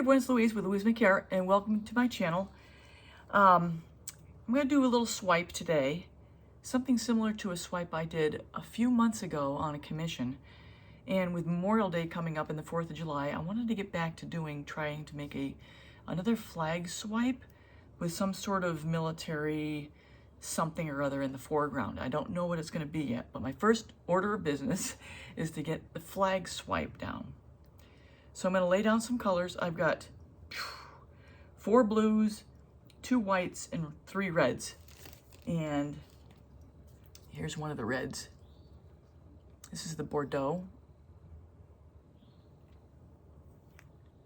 everyone, it's Louise with Louise Behr, and welcome to my channel. I'm going to do a little swipe today, something similar to a swipe I did a few months ago on a commission. And with Memorial Day coming up and the 4th of July, I wanted to get back to trying to make another flag swipe with some sort of military something or other in the foreground. I don't know what it's going to be yet, but my first order of business is to get the flag swipe down. So I'm going to lay down some colors. I've got 4 blues, 2 whites, and 3 reds. And here's one of the reds. This is the Bordeaux.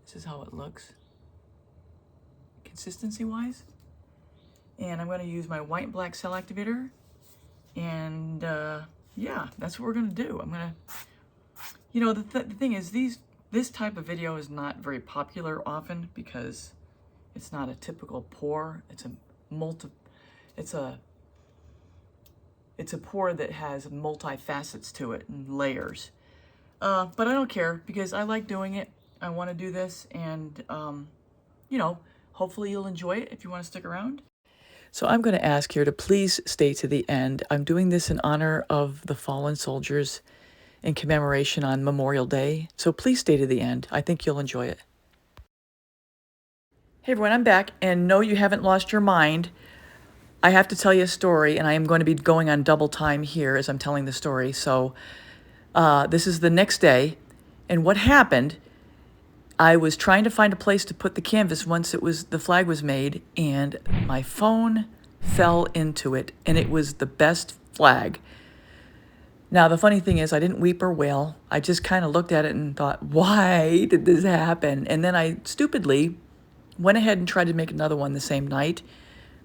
This is how it looks, consistency-wise. And I'm going to use my white and black cell activator. And yeah, that's what we're going to do. I'm going to, the thing is, this type of video is not very popular often because it's not a typical pour. It's a pour that has multi-facets to it and layers. But I don't care because I like doing it. I want to do this, and hopefully you'll enjoy it if you want to stick around. So I'm going to ask you to please stay to the end. I'm doing this in honor of the fallen soldiers in commemoration on Memorial Day. So please stay to the end. I think you'll enjoy it. Hey everyone, I'm back, and no, you haven't lost your mind. I have to tell you a story, and I am going to be going on double time here as I'm telling the story. So this is the next day, and what happened, I was trying to find a place to put the canvas once the flag was made, and my phone fell into it, and it was the best flag. Now, the funny thing is, I didn't weep or wail. I just kind of looked at it and thought, why did this happen? And then I stupidly went ahead and tried to make another one the same night.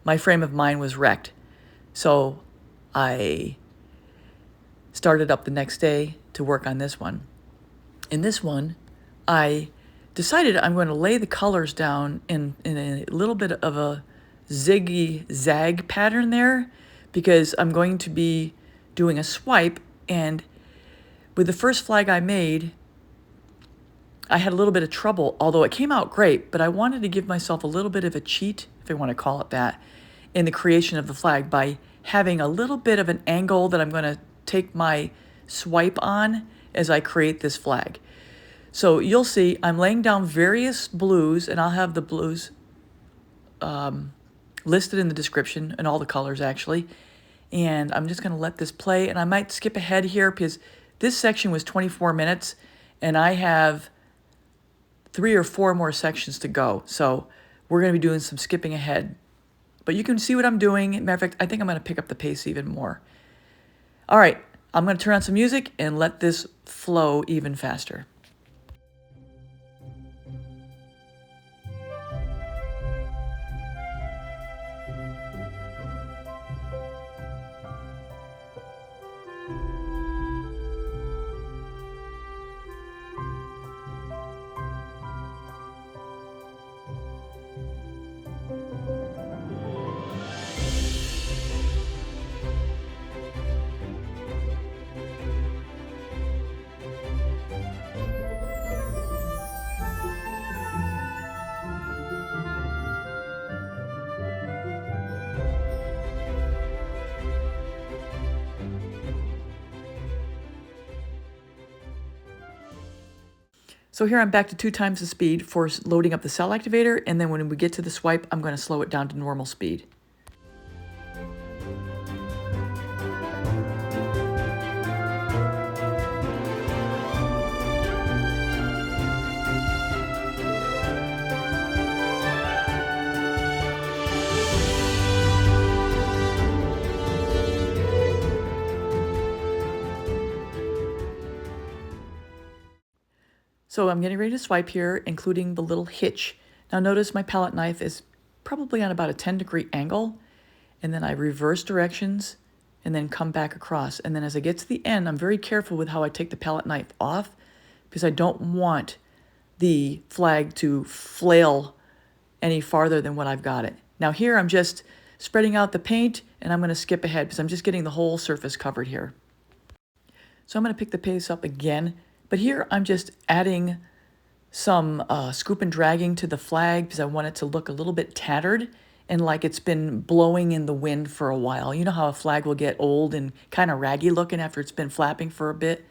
My frame of mind was wrecked. So I started up the next day to work on this one. In this one, I decided I'm going to lay the colors down in a little bit of a ziggy-zag pattern there because I'm going to be doing a swipe. And with the first flag I made, I had a little bit of trouble, although it came out great, but I wanted to give myself a little bit of a cheat, if I want to call it that, in the creation of the flag by having a little bit of an angle that I'm going to take my swipe on as I create this flag. So you'll see I'm laying down various blues, and I'll have the blues listed in the description, and all the colors actually. And I'm just going to let this play, and I might skip ahead here because this section was 24 minutes, and I have 3 or 4 more sections to go. So we're going to be doing some skipping ahead. But you can see what I'm doing. Matter of fact, I think I'm going to pick up the pace even more. All right, I'm going to turn on some music and let this flow even faster. So here I'm back to 2 times the speed for loading up the cell activator, and then when we get to the swipe, I'm going to slow it down to normal speed. So I'm getting ready to swipe here, including the little hitch. Now notice my palette knife is probably on about a 10-degree angle, and then I reverse directions and then come back across. And then as I get to the end, I'm very careful with how I take the palette knife off because I don't want the flag to flail any farther than what I've got it. Now here I'm just spreading out the paint, and I'm going to skip ahead because I'm just getting the whole surface covered here. So I'm going to pick the pace up again, but here I'm just adding some scoop and dragging to the flag because I want it to look a little bit tattered and like it's been blowing in the wind for a while. You know how a flag will get old and kind of raggy looking after it's been flapping for a bit?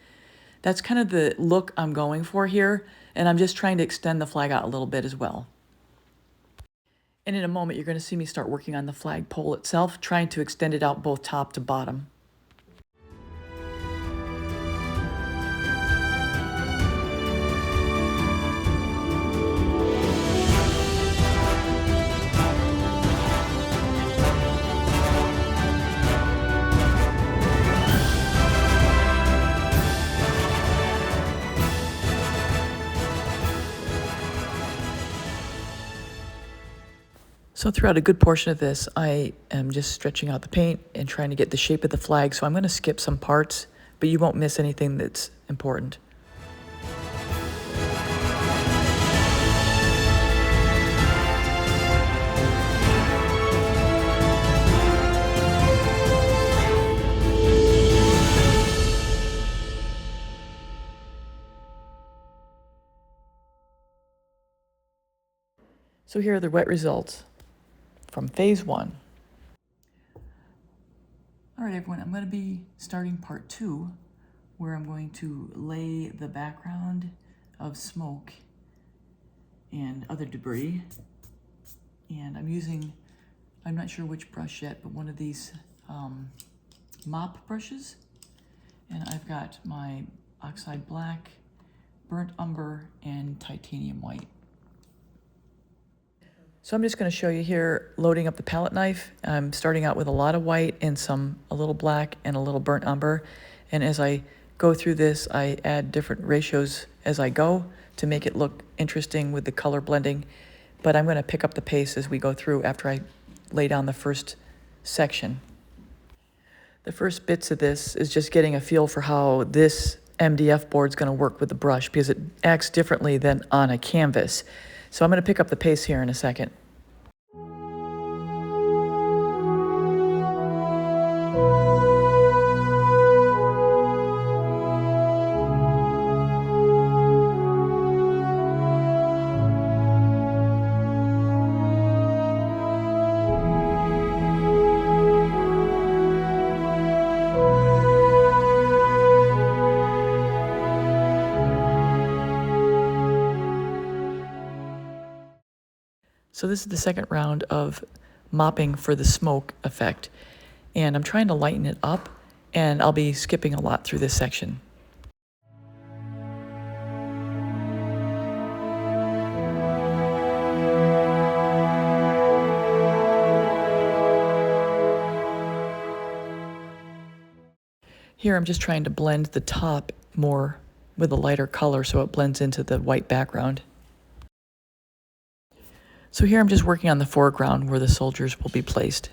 That's kind of the look I'm going for here, and I'm just trying to extend the flag out a little bit as well. And in a moment, you're going to see me start working on the flagpole itself, trying to extend it out both top to bottom. So throughout a good portion of this, I am just stretching out the paint and trying to get the shape of the flag. So I'm going to skip some parts, but you won't miss anything that's important. So here are the wet results from phase 1. All right, everyone, I'm going to be starting part 2, where I'm going to lay the background of smoke and other debris. And I'm not sure which brush yet, but one of these mop brushes. And I've got my oxide black, burnt umber, and titanium white. So I'm just going to show you here loading up the palette knife. I'm starting out with a lot of white and a little black and a little burnt umber. And as I go through this, I add different ratios as I go to make it look interesting with the color blending. But I'm going to pick up the pace as we go through after I lay down the first section. The first bits of this is just getting a feel for how this MDF board is going to work with the brush because it acts differently than on a canvas. So I'm going to pick up the pace here in a second. So this is the second round of mopping for the smoke effect. And I'm trying to lighten it up, and I'll be skipping a lot through this section. Here I'm just trying to blend the top more with a lighter color so it blends into the white background. So here I'm just working on the foreground where the soldiers will be placed.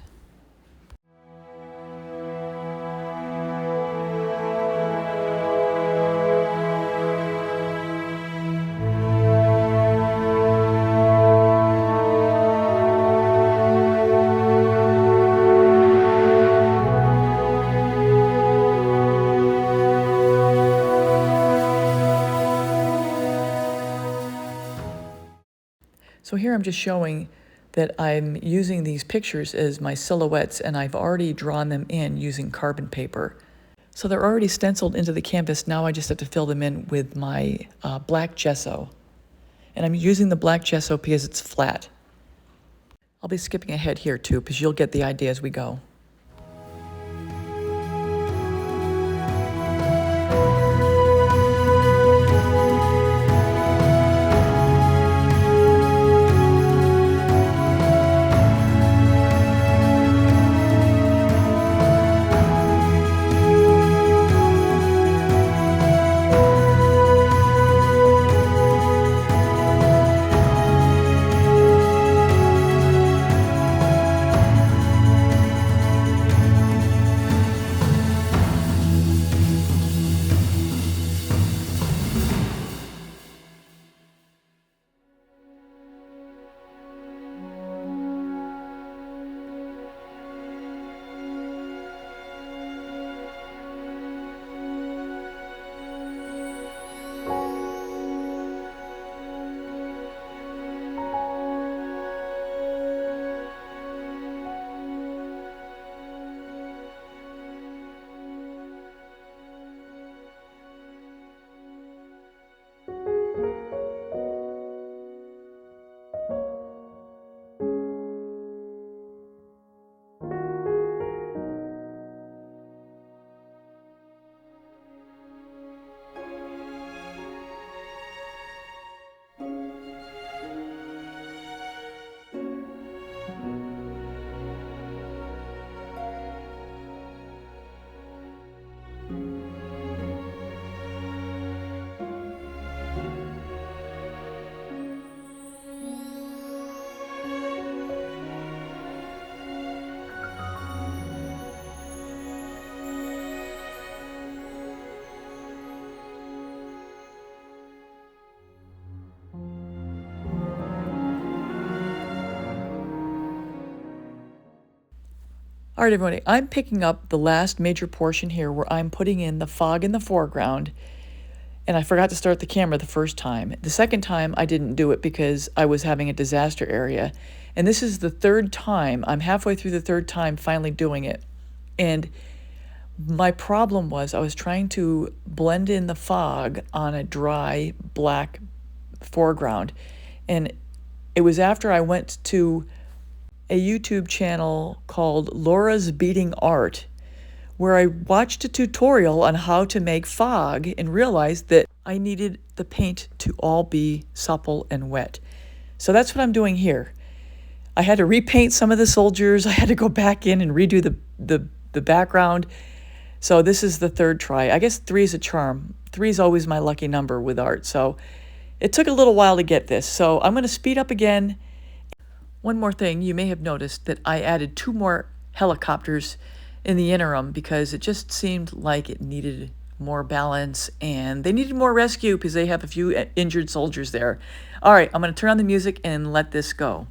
So here I'm just showing that I'm using these pictures as my silhouettes, and I've already drawn them in using carbon paper. So they're already stenciled into the canvas. Now I just have to fill them in with my black gesso. And I'm using the black gesso because it's flat. I'll be skipping ahead here too, because you'll get the idea as we go. All right, everybody, I'm picking up the last major portion here where I'm putting in the fog in the foreground, and I forgot to start the camera the first time. The second time I didn't do it because I was having a disaster area. And this is the third time, I'm halfway through the third time finally doing it. And my problem was I was trying to blend in the fog on a dry black foreground. And it was after I went to a YouTube channel called Laura's Beating Art, where I watched a tutorial on how to make fog and realized that I needed the paint to all be supple and wet. So that's what I'm doing here. I had to repaint some of the soldiers. I had to go back in and redo the background. So this is the third try. I guess 3 is a charm. 3 is always my lucky number with art. So it took a little while to get this. So I'm going to speed up again. One more thing, you may have noticed that I added 2 more helicopters in the interim because it just seemed like it needed more balance and they needed more rescue because they have a few injured soldiers there. All right, I'm going to turn on the music and let this go.